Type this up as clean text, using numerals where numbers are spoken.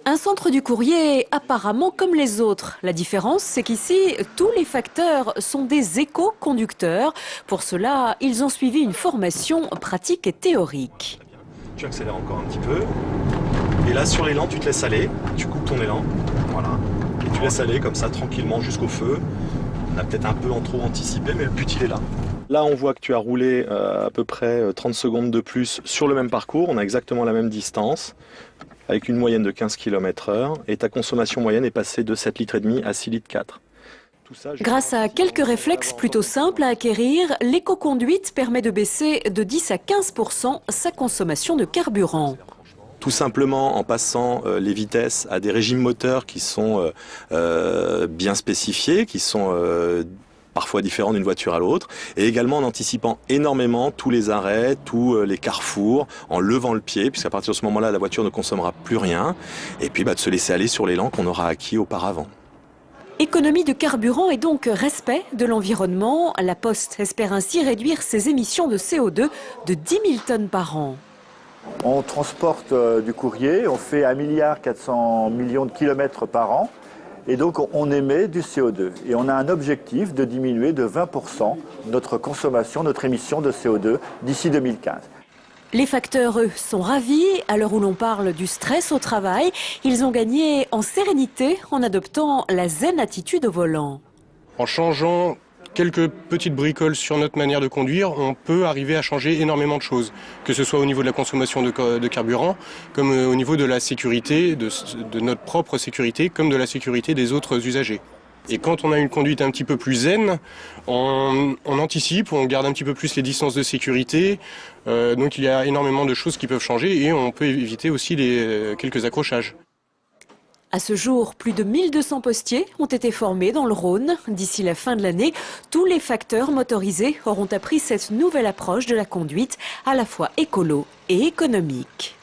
Un centre du courrier apparemment comme les autres. La différence, c'est qu'ici, tous les facteurs sont des éco-conducteurs. Pour cela, ils ont suivi une formation pratique et théorique. Tu accélères encore un petit peu. Et là, sur l'élan, tu te laisses aller. Tu coupes ton élan. Voilà. Et tu laisses aller comme ça, tranquillement, jusqu'au feu. On a peut-être un peu en trop anticipé, mais le but, il est là. Là, on voit que tu as roulé à peu près 30 secondes de plus sur le même parcours. On a exactement la même distance, avec une moyenne de 15 km/h. Et ta consommation moyenne est passée de 7,5 litres à 6,4 litres. Grâce à quelques réflexes plutôt simples à acquérir, l'éco-conduite permet de baisser de 10 à 15% sa consommation de carburant. Tout simplement en passant les vitesses à des régimes moteurs qui sont bien spécifiés, qui sont parfois différents d'une voiture à l'autre, et également en anticipant énormément tous les arrêts, tous les carrefours, en levant le pied, puisqu'à partir de ce moment-là, la voiture ne consommera plus rien, et puis de se laisser aller sur l'élan qu'on aura acquis auparavant. Économie de carburant et donc respect de l'environnement. La Poste espère ainsi réduire ses émissions de CO2 de 10 000 tonnes par an. On transporte du courrier, on fait 1,4 milliard de kilomètres par an et donc on émet du CO2. Et on a un objectif de diminuer de 20% notre consommation, notre émission de CO2 d'ici 2015. Les facteurs, eux, sont ravis. À l'heure où l'on parle du stress au travail, ils ont gagné en sérénité en adoptant la zen attitude au volant. En changeant quelques petites bricoles sur notre manière de conduire, on peut arriver à changer énormément de choses, que ce soit au niveau de la consommation de carburant, comme au niveau de la sécurité, de notre propre sécurité, comme de la sécurité des autres usagers. Et quand on a une conduite un petit peu plus zen, on anticipe, on garde un petit peu plus les distances de sécurité, donc il y a énormément de choses qui peuvent changer et on peut éviter aussi quelques accrochages. À ce jour, plus de 1200 postiers ont été formés dans le Rhône. D'ici la fin de l'année, tous les facteurs motorisés auront appris cette nouvelle approche de la conduite, à la fois écolo et économique.